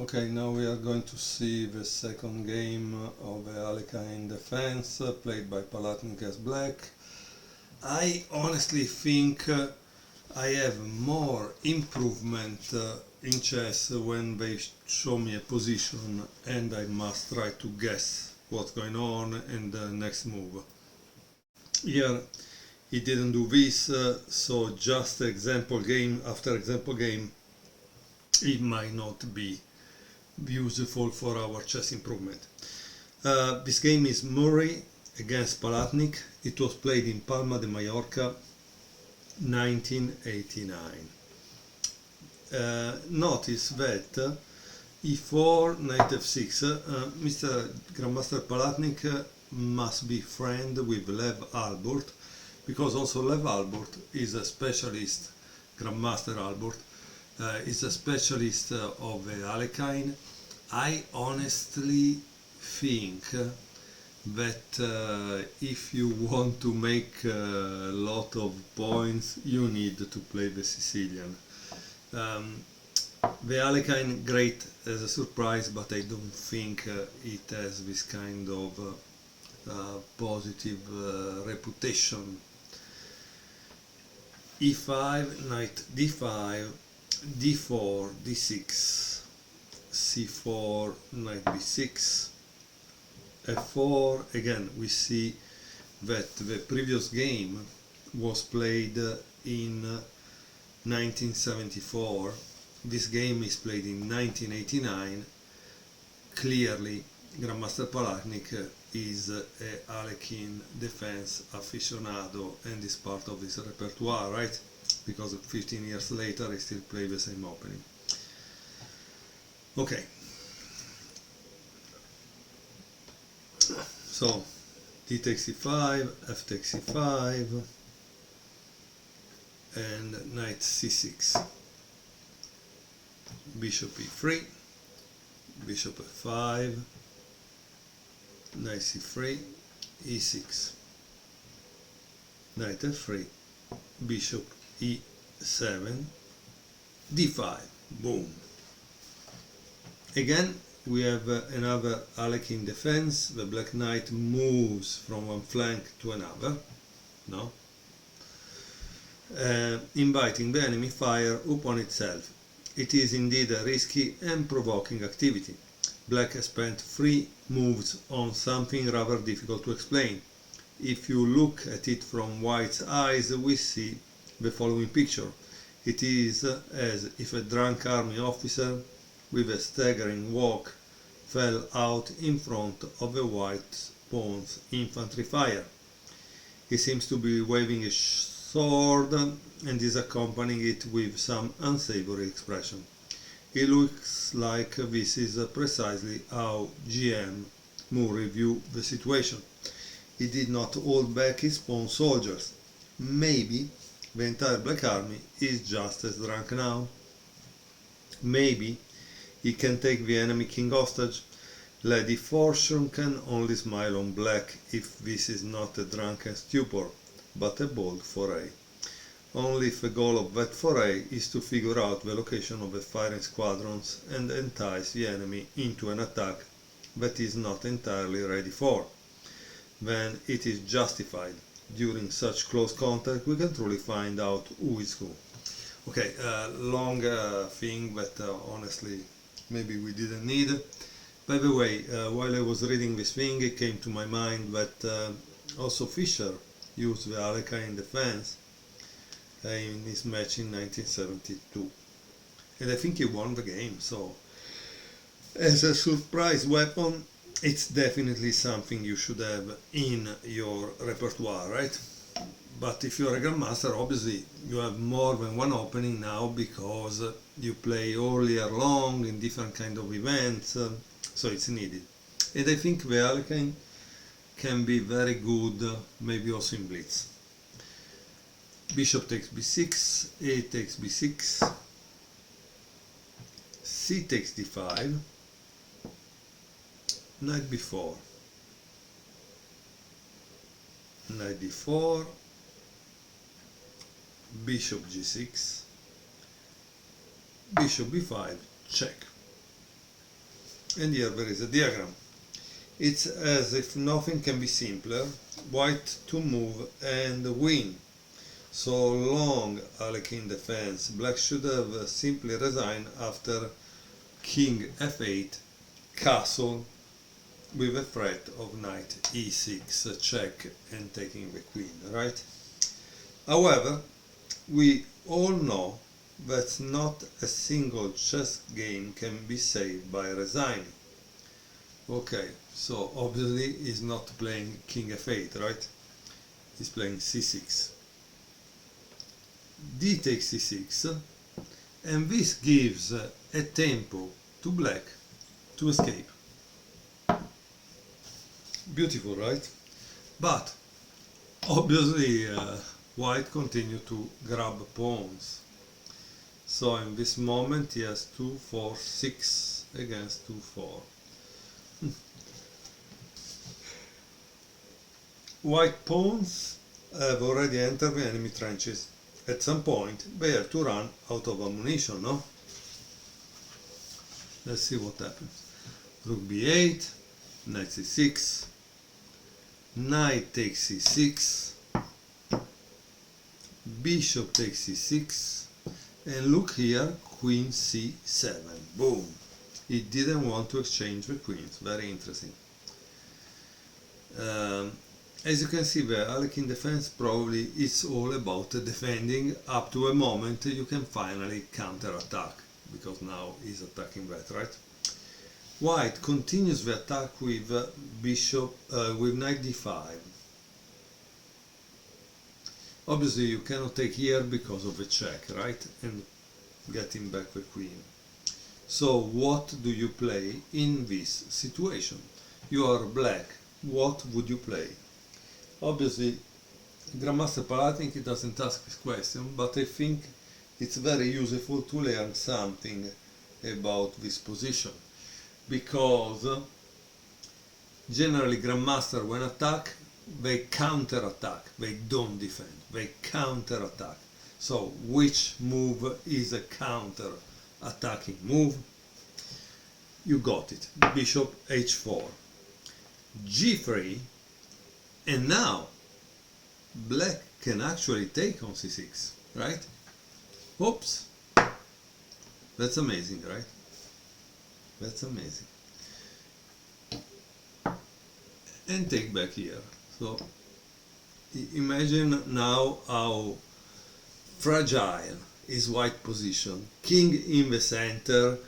Okay, now we are going to see the second game of the Alekhine defense played by Palatnik as black. I honestly think I have more improvement in chess when they show me a position and I must try to guess what's going on in the next move. Here he didn't do this, so just example game after example game it might not be useful for our chess improvement. This game is Murray against Palatnik. It was played in Palma de Mallorca 1989. Notice that e4, knight f6, Mr. Grandmaster Palatnik must be friend with Lev Albert, because also Lev Albert is a specialist, Grandmaster Albert is a specialist of the Alekhine. I honestly think that if you want to make a lot of points, you need to play the Sicilian. The Alekhine, great as a surprise, but I don't think it has this kind of positive reputation. e5, knight d5, d4, d6, c4, knight b6, f4. Again, we see that the previous game was played in 1974. This game is played in 1989. Clearly, Grandmaster Palatnik is a Alekhine defense aficionado and is part of his repertoire, right? Because 15 years later he still plays the same opening. Okay, so d takes e5, f takes e5, and knight c6, bishop e3, bishop f5, knight c3, e6, knight f3, bishop e7, d5, boom. Again, we have another Alekhine defense. The black knight moves from one flank to another, no? Inviting the enemy fire upon itself. It is indeed a risky and provoking activity. Black has spent 3 moves on something rather difficult to explain. If you look at it from white's eyes, we see the following picture. It is as if a drunk army officer with a staggering walk fell out in front of the white pawn's infantry fire. He seems to be waving a sword and is accompanying it with some unsavory expression. It looks like this is precisely how GM Murray viewed the situation. He did not hold back his pawn soldiers. Maybe the entire black army is just as drunk now. Maybe he can take the enemy king hostage. Lady Fortune can only smile on black if this is not a drunken stupor, but a bold foray. Only if the goal of that foray is to figure out the location of the firing squadrons and entice the enemy into an attack that is not entirely ready for. Then it is justified. During such close contact we can truly find out who is who. Okay, long thing, but honestly maybe we didn't need. By the way, while I was reading this thing, it came to my mind that also Fischer used the Alekhine defense in his match in 1972. And I think he won the game, so as a surprise weapon, it's definitely something you should have in your repertoire, right? But if you're a Grandmaster, obviously you have more than one opening now because you play all year long in different kind of events, so it's needed. And I think the Alekhine can be very good, maybe also in blitz. Bishop takes b6, a takes b6, c takes d5, knight b4, knight d4, bishop g6, bishop b5, check. And here there is a diagram. It's as if nothing can be simpler. White to move and win. So long Alekhine defense. Black should have simply resigned after king f8, castle, with a threat of knight e6, check and taking the queen, right? However, we all know that not a single chess game can be saved by resigning. Okay, so obviously he's not playing king f8, right? He's playing c6. D takes c6, and this gives a tempo to black to escape. Beautiful, right? But obviously white continue to grab pawns. So in this moment he has 2, 4, 6 against 2, 4. White pawns have already entered the enemy trenches. At some point they have to run out of ammunition, no? Let's see what happens. Rook b8, knight c6, knight takes c6, bishop takes c6, and look here, queen c7. Boom! He didn't want to exchange the queens. Very interesting. As you can see, the Alekhine defense probably is all about defending up to a moment you can finally counter-attack, because now he's attacking that, right? White continues the attack with with knight d5. Obviously you cannot take here because of the check, right? And getting back the queen. So what do you play in this situation? You are black. What would you play? Obviously Grandmaster Palatnik doesn't ask this question, but I think it's very useful to learn something about this position, because generally Grandmaster, when attack, they counter-attack, they don't defend, they counter-attack. So which move is a counter-attacking move? You got it. Bishop h4, g3, and now black can actually take on c6, right? Oops! That's amazing, right? That's amazing. And take back here. So imagine now how fragile is white position. King in the center,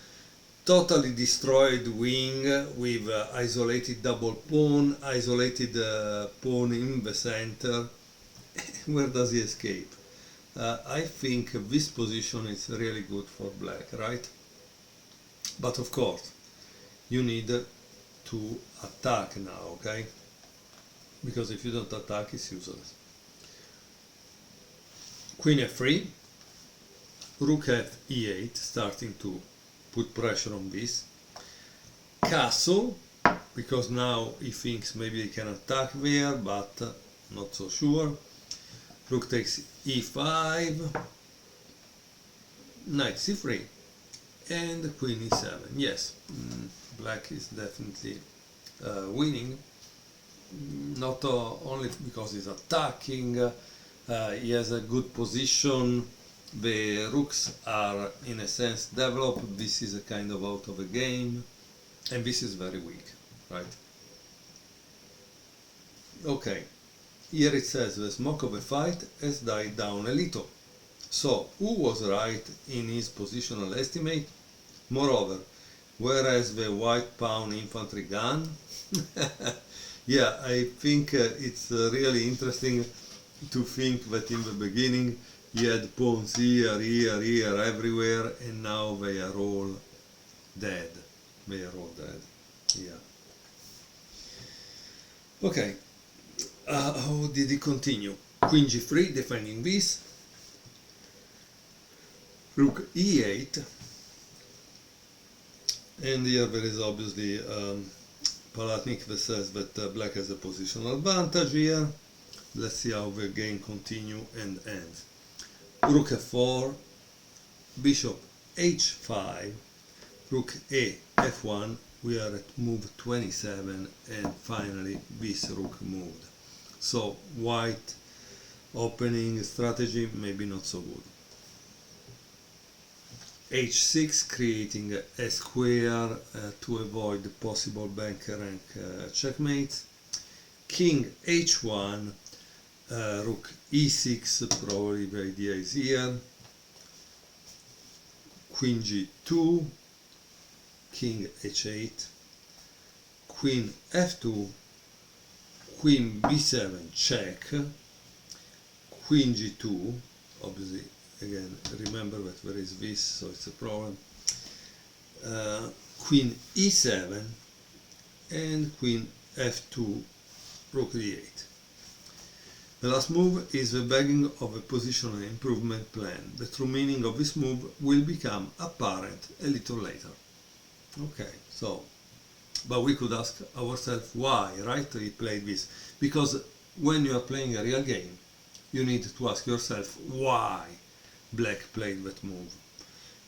totally destroyed wing with isolated double pawn, isolated pawn in the center. Where does he escape? I think this position is really good for black, right? But of course, you need to attack now, okay? Because if you don't attack, it's useless. Queen f3, rook f e8, starting to put pressure on this. Castle, because now he thinks maybe he can attack there, but not so sure. Rook takes e5, knight c3, and queen e7. Yes, black is definitely winning, not only because he's attacking, he has a good position, the rooks are in a sense developed, this is a kind of out of a game, and this is very weak, right? Okay, here it says the smoke of a fight has died down a little. So, who was right in his positional estimate? Moreover, whereas the white pawn infantry gun? Yeah, I think it's really interesting to think that in the beginning he had pawns here, here, here, everywhere, and now they are all dead. They are all dead. Yeah. Okay. How did he continue? Queen g3, defending this. Rook e8. And here there is obviously Palatnik that says that black has a positional advantage here. Let's see how the game continue and ends. Rook f4, bishop h5, rook a f1, we are at move 27 and finally this rook moved. So white opening strategy maybe not so good. h6 creating a square to avoid the possible bank rank checkmates. King h1, rook e6, probably the idea is here. Queen g2, king h8, queen f2, queen b7 check, queen g2, obviously again remember that there is this, so it's a problem, queen e7 and queen f2, rook d8. The last move is the beginning of a positional improvement plan. The true meaning of this move will become apparent a little later. Okay, so, but we could ask ourselves why, right, he played this. Because when you are playing a real game, you need to ask yourself why black played that move.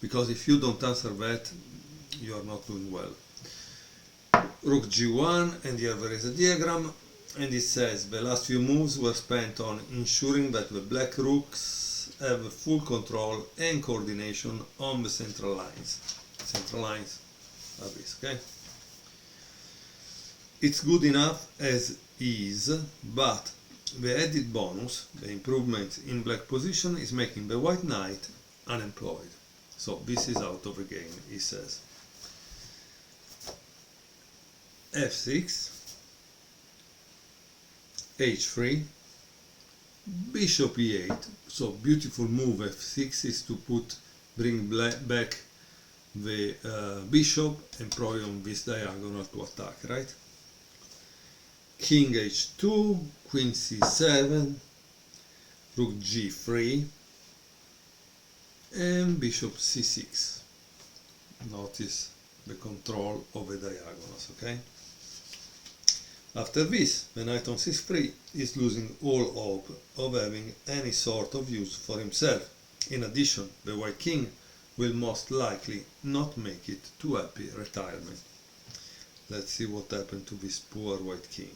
Because if you don't answer that, you are not doing well. Rook g1, and here there is a diagram, and it says the last few moves were spent on ensuring that the black rooks have full control and coordination on the central lines. Central lines are this, okay? It's good enough as is, but the added bonus, the improvement in black position, is making the white knight unemployed. So this is out of the game, he says. f6, h3, bishop e8. So beautiful move f6 is to bring back the bishop and probably on this diagonal to attack, right? King h2, queen c7, rook g3, and bishop c6. Notice the control of the diagonals, okay? After this, the knight on c3 is losing all hope of having any sort of use for himself. In addition, the white king will most likely not make it to happy retirement. Let's see what happened to this poor white king.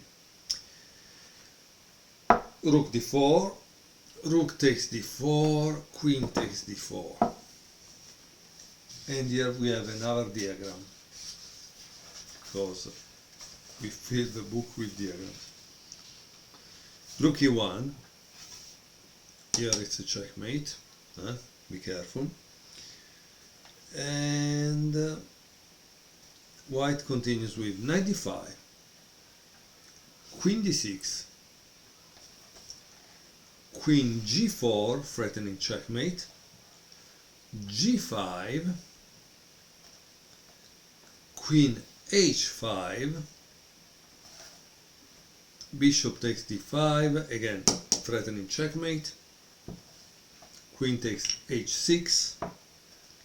Rook d4, rook takes d4, queen takes d4. And here we have another diagram, because we fill the book with diagrams. Rook e1, here it's a checkmate, be careful. And white continues with knight d5, queen d6, queen g4, threatening checkmate, g5, queen h5, bishop takes d5, again threatening checkmate, queen takes h6,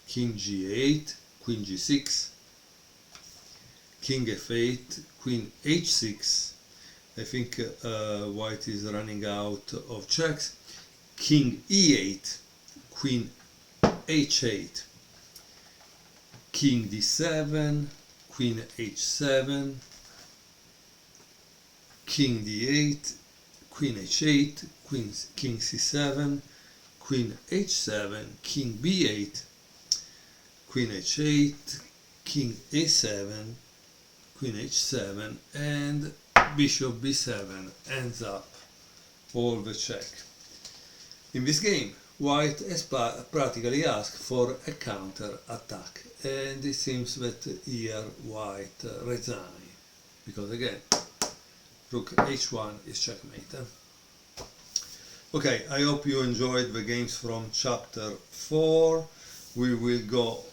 king g8, queen g6, king f8, queen h6. I think white is running out of checks. King e8, queen h8, king d7, queen h7, king d8, queen h8, king c7, queen h7, king b8, queen h8, king a7, queen h7, and bishop b7 ends up all the check. In this game, white has practically asked for a counter attack, and it seems that here white resign, because again, rook h1 is checkmate. Okay, I hope you enjoyed the games from chapter 4. We will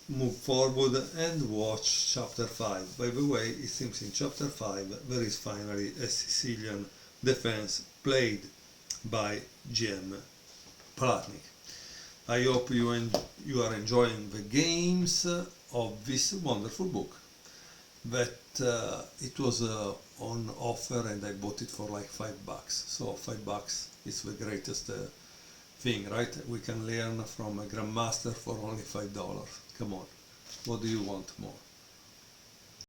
move forward and watch chapter 5. By the way, it seems in chapter 5 there is finally a Sicilian defense played by GM Palatnik. I hope you are enjoying the games of this wonderful book. That it was on offer and I bought it for like $5. So $5 is the greatest thing, right? We can learn from a grandmaster for only $5. Come on, what do you want more?